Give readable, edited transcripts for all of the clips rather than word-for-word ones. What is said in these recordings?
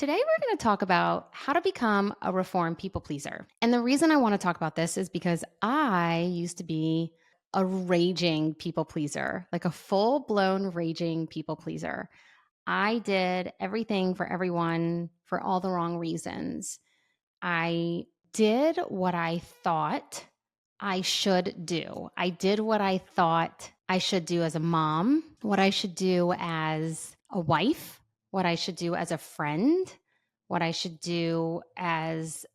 Today, we're going to talk about how to become a reformed people pleaser. And the reason I want to talk about this is because I used to be a raging people pleaser, like a full blown raging people pleaser. I did everything for everyone for all the wrong reasons. I did what I thought I should do. I did what I thought I should do as a mom, what I should do as a wife, what I should do as a friend, what I should do as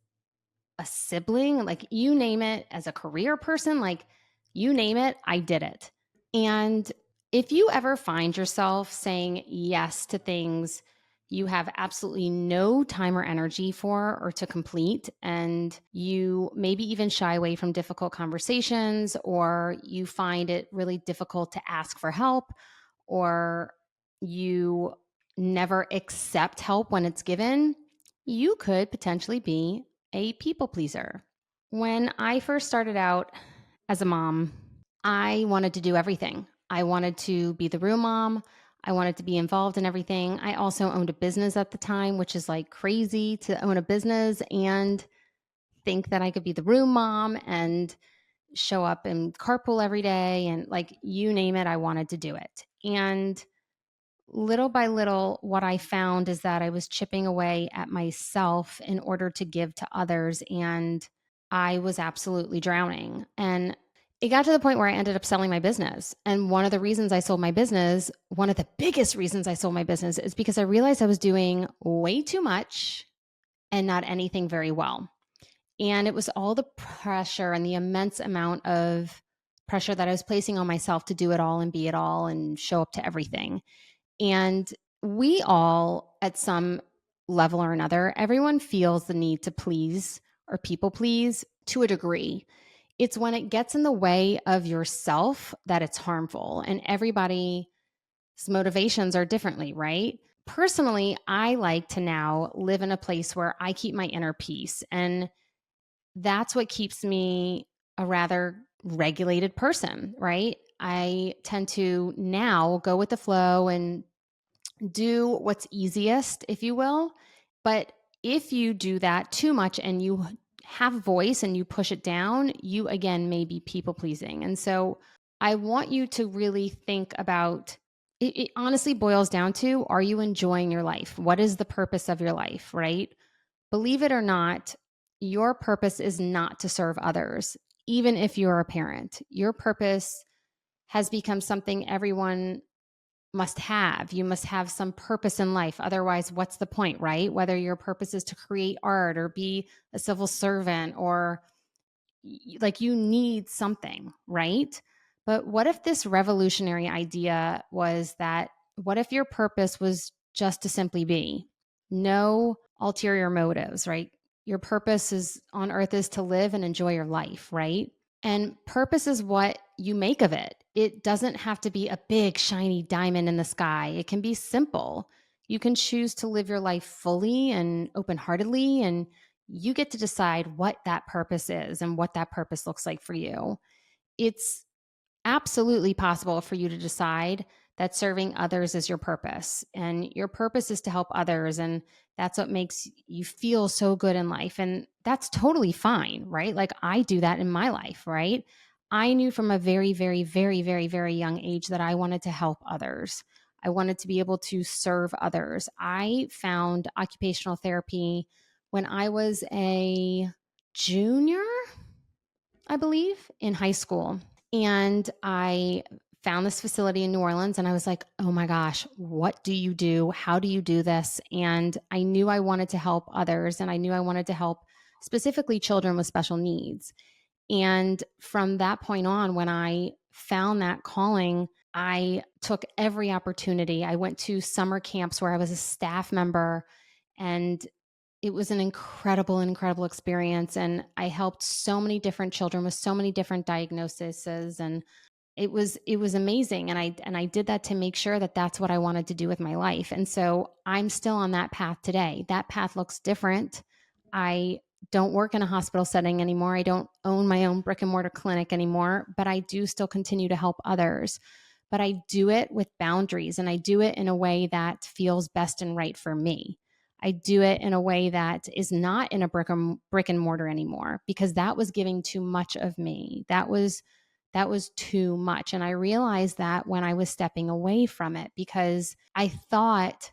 a sibling, like you name it, as a career person, like you name it, I did it. And if you ever find yourself saying yes to things you have absolutely no time or energy for or to complete, and you maybe even shy away from difficult conversations, or you find it really difficult to ask for help, or you never accept help when it's given, you could potentially be a people pleaser. When I first started out as a mom, I wanted to do everything. I wanted to be the room mom. I wanted to be involved in everything. I also owned a business at the time, which is like crazy to own a business and think that I could be the room mom and show up and carpool every day. And like you name it, I wanted to do it. And little by little, what I found is that I was chipping away at myself in order to give to others. And I was absolutely drowning. And it got to the point where I ended up selling my business. And one of the reasons I sold my business, one of the biggest reasons I sold my business, is because I realized I was doing way too much and not anything very well. And it was all the pressure and the immense amount of pressure that I was placing on myself to do it all and be it all and show up to everything. And we all, at some level or another, everyone feels the need to please or people please to a degree. It's when it gets in the way of yourself that it's harmful. And everybody's motivations are differently, right? Personally, I like to now live in a place where I keep my inner peace. And that's what keeps me a rather regulated person, right? I tend to now go with the flow and do what's easiest, if you will. But if you do that too much and you have voice and you push it down, you again may be people pleasing. And so I want you to really think about it honestly boils down to, are you enjoying your life? What is the purpose of your life, right? Believe it or not, your purpose is not to serve others, even if you're a parent. Your purpose has become something everyone must have. You must have some purpose in life. Otherwise, what's the point, right? Whether your purpose is to create art or be a civil servant or like you need something, right? But what if this revolutionary idea was that what if your purpose was just to simply be? No ulterior motives, right? Your purpose is on earth is to live and enjoy your life, right? And purpose is what you make of it. It doesn't have to be a big, shiny diamond in the sky. It can be simple. You can choose to live your life fully and open heartedly, and you get to decide what that purpose is and what that purpose looks like for you. It's absolutely possible for you to decide that serving others is your purpose and your purpose is to help others, and that's what makes you feel so good in life, and that's totally fine, right? Like I do that in my life, right? I knew from a very very very very very young age that I wanted to help others. I wanted to be able to serve others. I found occupational therapy when I was a junior, I believe, in high school. And I found this facility in New Orleans and I was like, oh my gosh, what do you do? How do you do this? And I knew I wanted to help others and I knew I wanted to help specifically children with special needs. And from that point on, when I found that calling, I took every opportunity. I went to summer camps where I was a staff member, and it was an incredible, incredible experience. And I helped so many different children with so many different diagnoses, and it was amazing. And I did that to make sure that that's what I wanted to do with my life. And so I'm still on that path today. That path looks different. I don't work in a hospital setting anymore. I don't own my own brick and mortar clinic anymore, but I do still continue to help others. But I do it with boundaries and I do it in a way that feels best and right for me. I do it in a way that is not in a brick and mortar anymore, because that was giving too much of me. That was too much. And I realized that when I was stepping away from it, because I thought,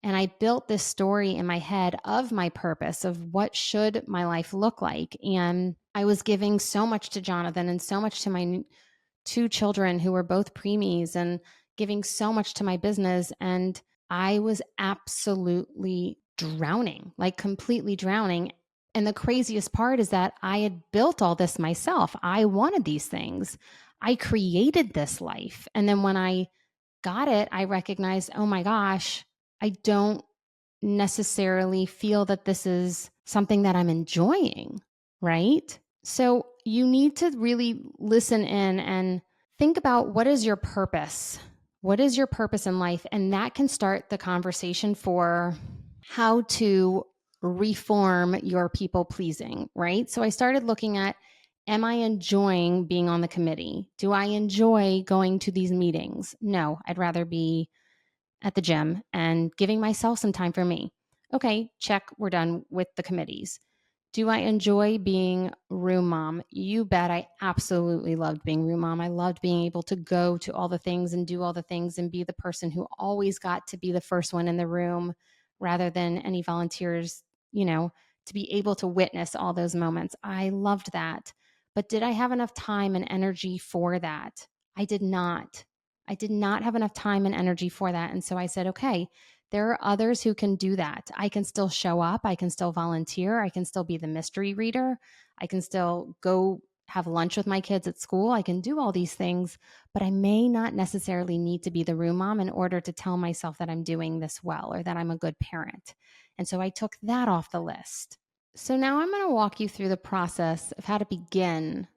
and I built this story in my head of my purpose, of what should my life look like. And I was giving so much to Jonathan and so much to my two children who were both preemies, and giving so much to my business. And I was absolutely drowning, like completely drowning. And the craziest part is that I had built all this myself. I wanted these things. I created this life. And then when I got it, I recognized, oh my gosh, I don't necessarily feel that this is something that I'm enjoying, right? So you need to really listen in and think about, what is your purpose? What is your purpose in life? And that can start the conversation for how to reform your people pleasing, right? So I started looking at, am I enjoying being on the committee? Do I enjoy going to these meetings? No, I'd rather be at the gym and giving myself some time for me. Okay, check, we're done with the committees. Do I enjoy being room mom? You bet I absolutely loved being room mom. I loved being able to go to all the things and do all the things and be the person who always got to be the first one in the room rather than any volunteers, to be able to witness all those moments. I loved that. But did I have enough time and energy for that? I did not. I did not have enough time and energy for that. And so I said, okay, there are others who can do that. I can still show up. I can still volunteer. I can still be the mystery reader. I can still go have lunch with my kids at school. I can do all these things, but I may not necessarily need to be the room mom in order to tell myself that I'm doing this well or that I'm a good parent. And so I took that off the list. So now I'm going to walk you through the process of how to begin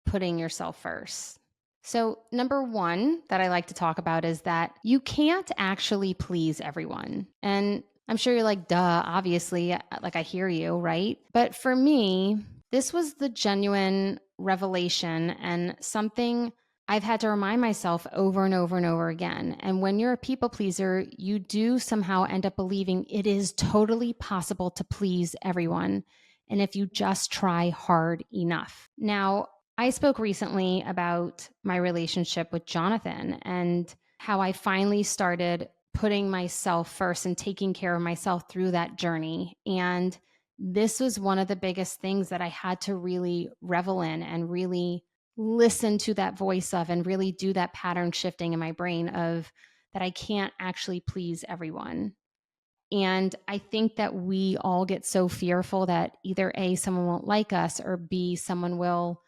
putting yourself first. So, number one that I like to talk about is that you can't actually please everyone. And I'm sure you're like, duh, obviously, like I hear you, right? But for me, this was the genuine revelation and something I've had to remind myself over and over and over again. And when you're a people pleaser, you do somehow end up believing it is totally possible to please everyone. And if you just try hard enough. Now, I spoke recently about my relationship with Jonathan and how I finally started putting myself first and taking care of myself through that journey. And this was one of the biggest things that I had to really revel in and really listen to that voice of, and really do that pattern shifting in my brain of that I can't actually please everyone. And I think that we all get so fearful that either A, someone won't like us, or B, someone will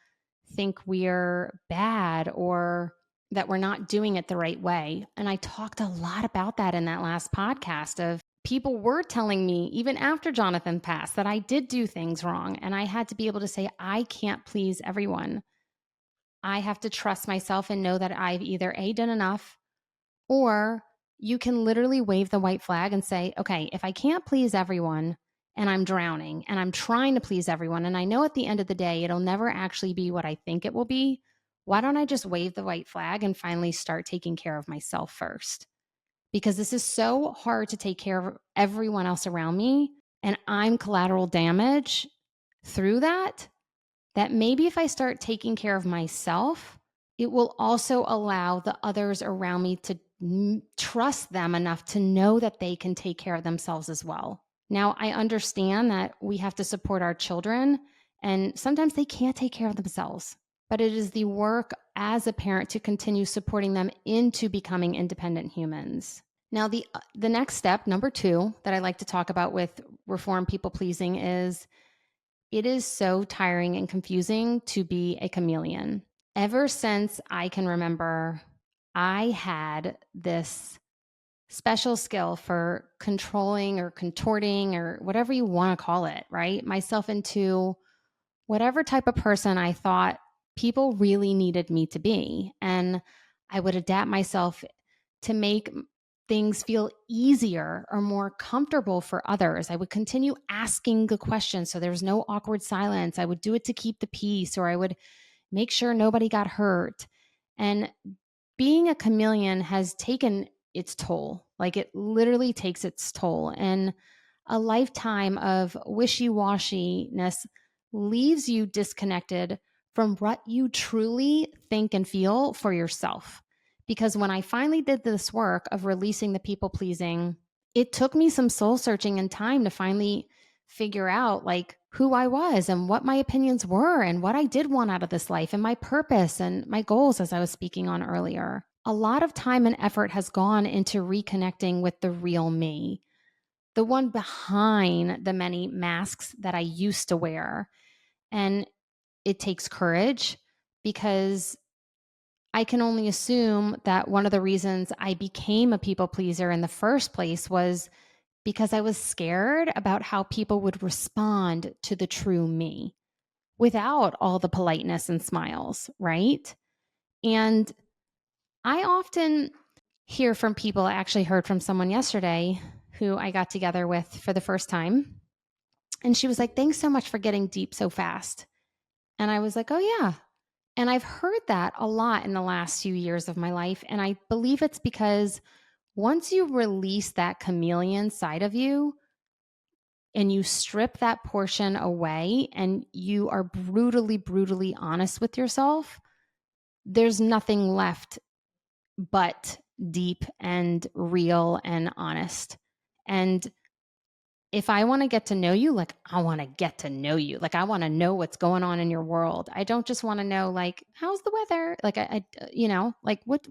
think we're bad or that we're not doing it the right way. And I talked a lot about that in that last podcast of people were telling me, even after Jonathan passed, that I did do things wrong. And I had to be able to say, I can't please everyone. I have to trust myself and know that I've either A, done enough, or you can literally wave the white flag and say, okay, if I can't please everyone and I'm drowning and I'm trying to please everyone, and I know at the end of the day, it'll never actually be what I think it will be, why don't I just wave the white flag and finally start taking care of myself first? Because this is so hard to take care of everyone else around me, and I'm collateral damage through that, that maybe if I start taking care of myself, it will also allow the others around me to trust them enough to know that they can take care of themselves as well. Now, I understand that we have to support our children, and sometimes they can't take care of themselves, but it is the work as a parent to continue supporting them into becoming independent humans. Now, the next step, number two, that I like to talk about with reform people pleasing is it is so tiring and confusing to be a chameleon. Ever since I can remember, I had this special skill for controlling or contorting or whatever you want to call it, right? Myself into whatever type of person I thought people really needed me to be. And I would adapt myself to make things feel easier or more comfortable for others. I would continue asking the questions so there was no awkward silence. I would do it to keep the peace, or I would make sure nobody got hurt. And being a chameleon has taken its toll. Like, it literally takes its toll. And A lifetime of wishy-washiness leaves you disconnected from what you truly think and feel for yourself. Because when I finally did this work of releasing the people pleasing, it took me some soul searching and time to finally figure out like who I was and what my opinions were and what I did want out of this life and my purpose and my goals, as I was speaking on earlier. A lot of time and effort has gone into reconnecting with the real me, the one behind the many masks that I used to wear. And it takes courage because I can only assume that one of the reasons I became a people pleaser in the first place was because I was scared about how people would respond to the true me without all the politeness and smiles, right? And I often hear from people. I actually heard from someone yesterday who I got together with for the first time. And she was like, "Thanks so much for getting deep so fast." And I was like, "Oh, yeah." And I've heard that a lot in the last few years of my life. And I believe it's because once you release that chameleon side of you and you strip that portion away and you are brutally, brutally honest with yourself, there's nothing left but deep and real and honest. And if I want to get to know you, like I want to get to know you. Like I want to know what's going on in your world. I don't just want to know like how's the weather? Like like what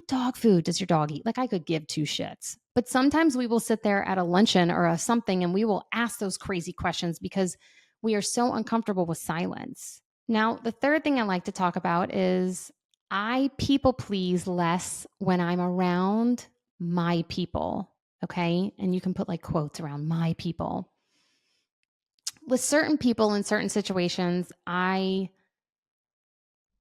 dog food does your dog eat? Like I could give two shits. But sometimes we will sit there at a luncheon or a something and we will ask those crazy questions because we are so uncomfortable with silence. Now, the third thing I like to talk about is I people please less when I'm around my people. Okay. And you can put like quotes around my people. With certain people in certain situations, I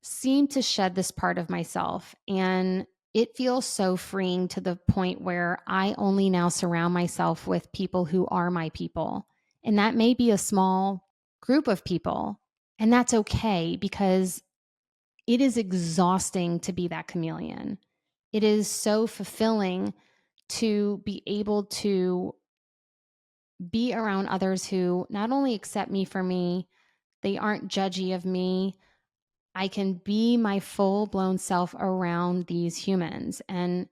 seem to shed this part of myself. And it feels so freeing to the point where I only now surround myself with people who are my people. And that may be a small group of people. And that's okay because it is exhausting to be that chameleon. It is so fulfilling to be able to be around others who not only accept me for me, they aren't judgy of me. I can be my full blown self around these humans. And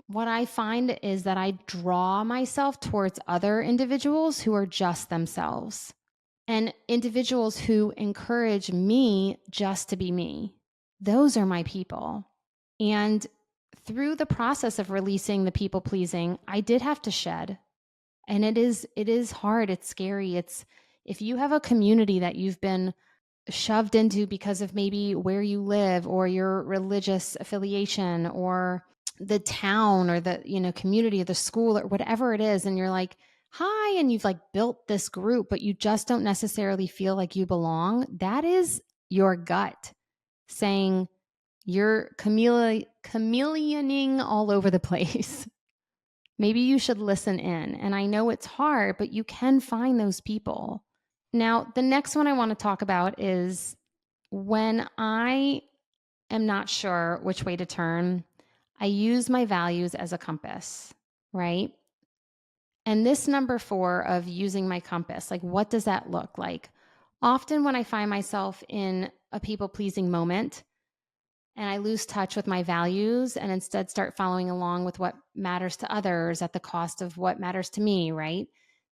what I find is that I draw myself towards other individuals who are just themselves and individuals who encourage me just to be me. Those are my people. And through the process of releasing the people pleasing, I did have to shed. And it is hard, it's scary. It's if you have a community that you've been shoved into because of maybe where you live or your religious affiliation or the town or the community or the school or whatever it is, and you're like, hi, and you've like built this group but you just don't necessarily feel like you belong. That is your gut saying you're chameleoning all over the place. Maybe you should listen in. And I know it's hard, but you can find those people. Now, the next one I want to talk about is when I am not sure which way to turn, I use my values as a compass, right? And this number 4 of using my compass, like what does that look like? Often when I find myself in a people pleasing moment, and I lose touch with my values and instead start following along with what matters to others at the cost of what matters to me, right?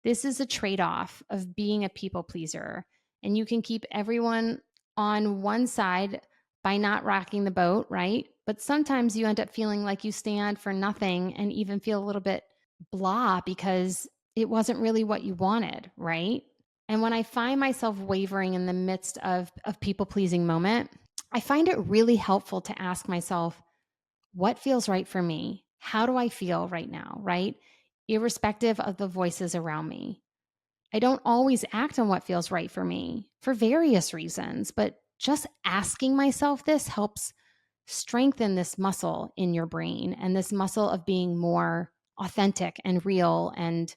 This is a trade off of being a people pleaser. And you can keep everyone on one side by not rocking the boat, right? But sometimes you end up feeling like you stand for nothing and even feel a little bit blah because it wasn't really what you wanted, right? And when I find myself wavering in the midst of people pleasing moment, I find it really helpful to ask myself, what feels right for me? How do I feel right now, right? Irrespective of the voices around me. I don't always act on what feels right for me for various reasons, but just asking myself this helps strengthen this muscle in your brain and this muscle of being more authentic and real and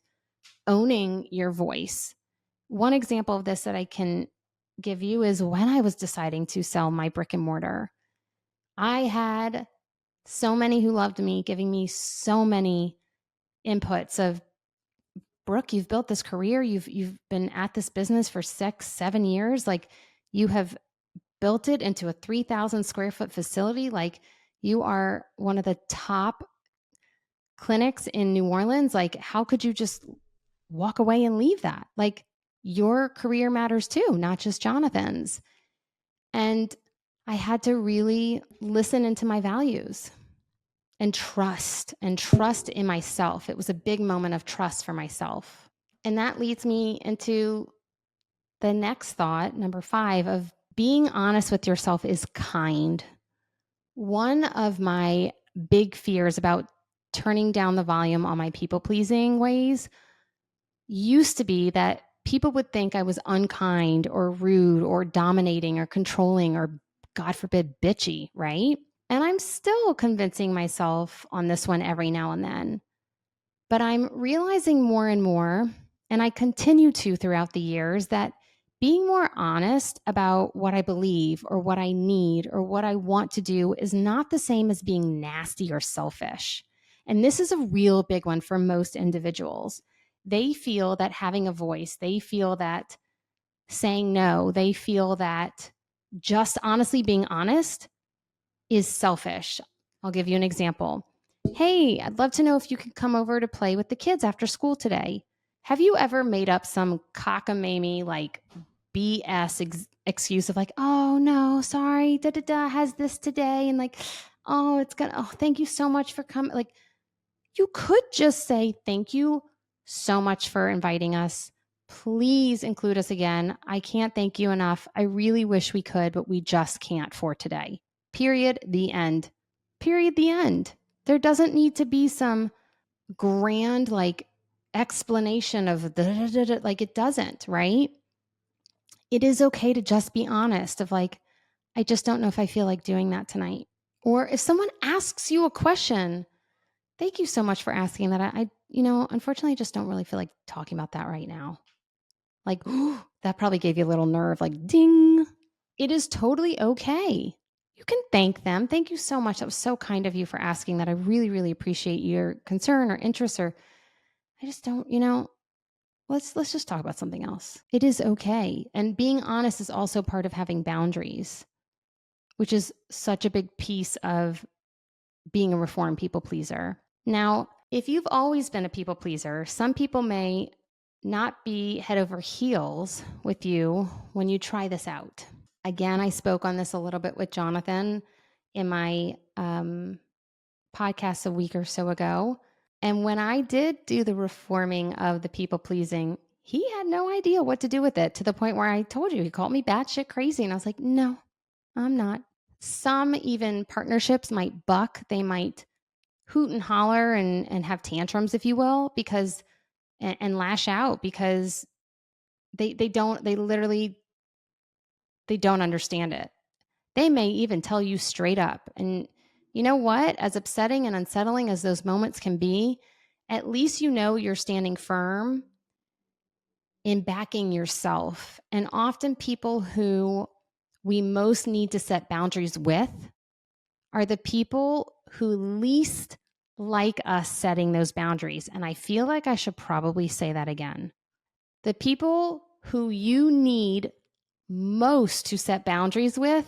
owning your voice. One example of this that I can give you is when I was deciding to sell my brick and mortar. I had so many who loved me, giving me so many inputs of Brooke, you've built this career. You've been at this business for 6, 7 years. Like, you have built it into a 3,000 square foot facility. Like, you are one of the top clinics in New Orleans. Like, how could you just walk away and leave that? Like, your career matters too, not just Jonathan's. And I had to really listen into my values and trust in myself. It was a big moment of trust for myself. And that leads me into the next thought, number 5, of being honest with yourself is kind. One of my big fears about turning down the volume on my people pleasing ways used to be that people would think I was unkind or rude or dominating or controlling or, God forbid, bitchy, right? And I'm still convincing myself on this one every now and then. But I'm realizing more and more, and I continue to throughout the years, that being more honest about what I believe or what I need or what I want to do is not the same as being nasty or selfish. And this is a real big one for most individuals. They feel that having a voice, they feel that saying no, they feel that just honestly being honest is selfish. I'll give you an example. Hey, I'd love to know if you could come over to play with the kids after school today. Have you ever made up some cockamamie, like BS excuse of like, oh no, sorry, da da da, has this today, and like, oh, it's gonna, oh, thank you so much for coming. Like, you could just say, thank you so much for inviting us. Please include us again. I can't thank you enough. I really wish we could, but we just can't for today. Period. The end. Period. The end. There doesn't need to be some grand like explanation of the like, it doesn't, right? It is okay to just be honest of like, I just don't know if I feel like doing that tonight. Or if someone asks you a question, thank you so much for asking that. Unfortunately, I just don't really feel like talking about that right now. Like, that probably gave you a little nerve, like, ding. It is totally okay. You can thank them. Thank you so much. That was so kind of you for asking that. I really, really appreciate your concern or interest, or I just don't, let's just talk about something else. It is okay. And being honest is also part of having boundaries, which is such a big piece of being a reformed people pleaser. Now, if you've always been a people pleaser, some people may not be head over heels with you when you try this out. Again, I spoke on this a little bit with Jonathan in my podcast a week or so ago. And when I did do the reforming of the people pleasing, he had no idea what to do with it, to the point where I told you, he called me batshit crazy. And I was like, no, I'm not. Some even partnerships might buck. They might hoot and holler and have tantrums, if you will, because and lash out because they don't understand it. They may even tell you straight up. And you know what? As upsetting and unsettling as those moments can be, at least you know you're standing firm in backing yourself. And often people who we most need to set boundaries with are the people who least like us setting those boundaries. And I feel like I should probably say that again. The people who you need most to set boundaries with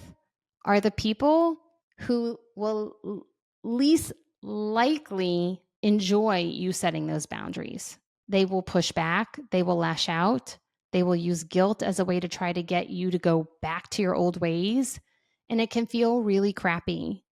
are the people who will least likely enjoy you setting those boundaries. They will push back, they will lash out, they will use guilt as a way to try to get you to go back to your old ways. And it can feel really crappy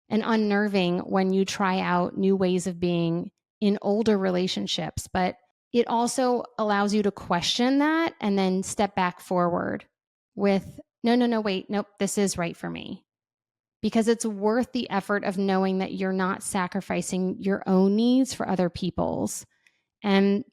and unnerving when you try out new ways of being in older relationships. But it also allows you to question that and then step back forward with, no, wait, nope, this is right for me. Because it's worth the effort of knowing that you're not sacrificing your own needs for other people's. And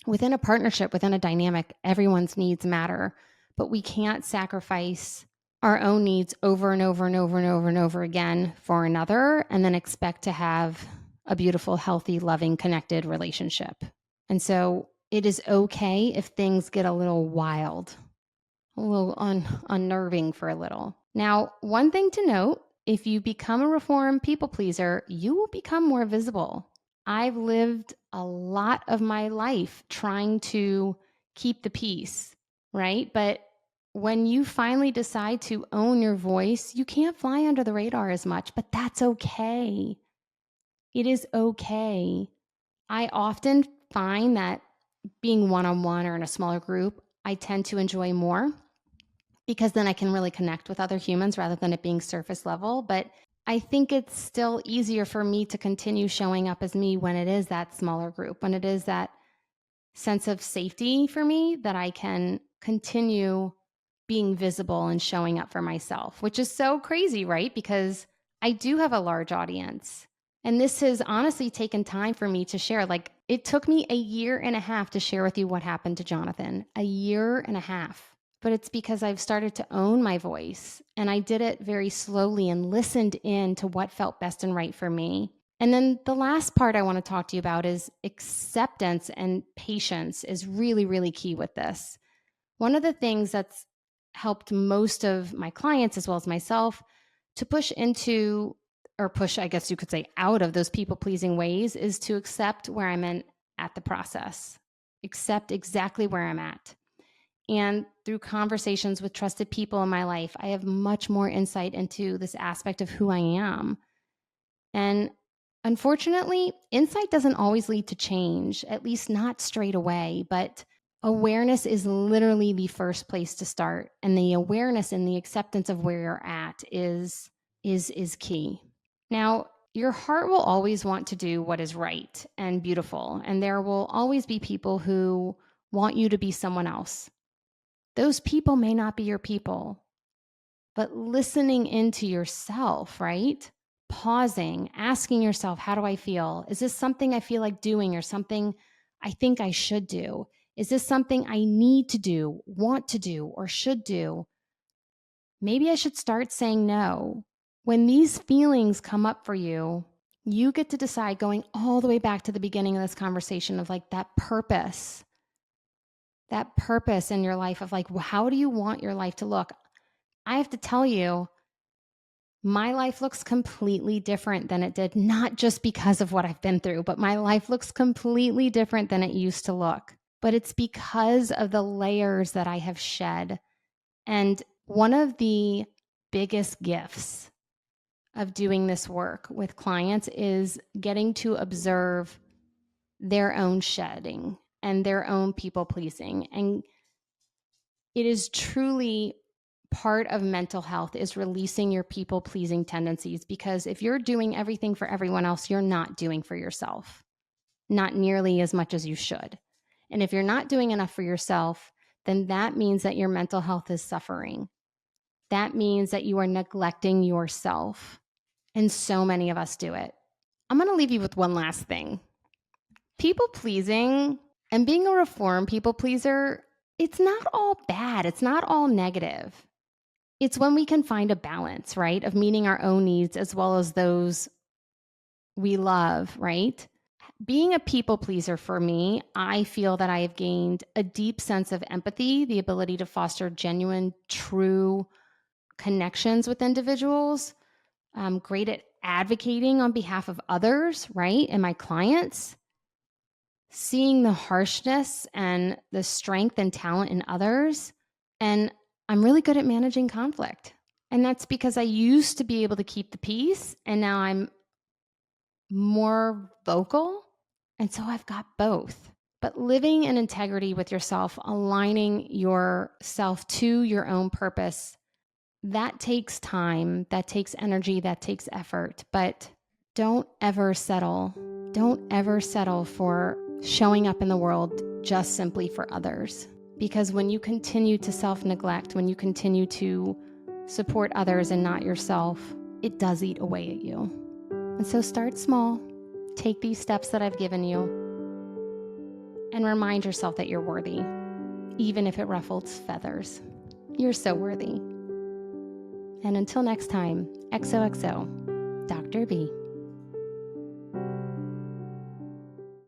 within a partnership, within a dynamic, everyone's needs matter, but we can't sacrifice our own needs over and over and over and over and over again for another and then expect to have a beautiful, healthy, loving, connected relationship. And so it is okay if things get a little wild, a little unnerving for a little. Now, one thing to note, if you become a reformed people pleaser, you will become more visible. I've lived a lot of my life trying to keep the peace, right? But when you finally decide to own your voice, you can't fly under the radar as much, but that's okay. It is okay. I often find that being one on one or in a smaller group, I tend to enjoy more because then I can really connect with other humans rather than it being surface level. But I think it's still easier for me to continue showing up as me when it is that smaller group, when it is that sense of safety for me that I can continue being visible and showing up for myself, which is so crazy, right? Because I do have a large audience. And this has honestly taken time for me to share. Like, it took me a year and a half to share with you what happened to Jonathan. A year and a half. But it's because I've started to own my voice, and I did it very slowly and listened in to what felt best and right for me. And then the last part I want to talk to you about is acceptance, and patience is really, really key with this. One of the things that's helped most of my clients as well as myself to push into, or push, I guess you could say, out of those people pleasing ways is to accept where I'm at the process, accept exactly where I'm at. And through conversations with trusted people in my life, I have much more insight into this aspect of who I am. And unfortunately, insight doesn't always lead to change, at least not straight away, but awareness is literally the first place to start. And the awareness and the acceptance of where you're at is key. Now, your heart will always want to do what is right and beautiful, and there will always be people who want you to be someone else. Those people may not be your people, but listening into yourself, right? Pausing, asking yourself, how do I feel? Is this something I feel like doing or something I think I should do? Is this something I need to do, want to do, or should do? Maybe I should start saying no. When these feelings come up for you, you get to decide, going all the way back to the beginning of this conversation, of like that purpose in your life of like, how do you want your life to look? I have to tell you, my life looks completely different than it did, not just because of what I've been through, but my life looks completely different than it used to look. But it's because of the layers that I have shed. And one of the biggest gifts of doing this work with clients is getting to observe their own shedding and their own people pleasing. And it is truly part of mental health is releasing your people pleasing tendencies, because if you're doing everything for everyone else, you're not doing for yourself, not nearly as much as you should. And if you're not doing enough for yourself, then that means that your mental health is suffering. That means that you are neglecting yourself. And so many of us do it. I'm going to leave you with one last thing. People pleasing and being a reformed people pleaser, it's not all bad. It's not all negative. It's when we can find a balance, right, of meeting our own needs as well as those we love, right? Being a people pleaser for me, I feel that I have gained a deep sense of empathy, the ability to foster genuine, true connections with individuals. I'm great at advocating on behalf of others, right, and my clients. Seeing the harshness and the strength and talent in others. And I'm really good at managing conflict. And that's because I used to be able to keep the peace, and now I'm more vocal. And so I've got both. But living in integrity with yourself, aligning yourself to your own purpose, that takes time, that takes energy, that takes effort. But don't ever settle. Don't ever settle for showing up in the world just simply for others. Because when you continue to self-neglect, when you continue to support others and not yourself, it does eat away at you. And so start small. Take these steps that I've given you and remind yourself that you're worthy, even if it ruffles feathers. You're so worthy. And until next time, XOXO, Dr. B.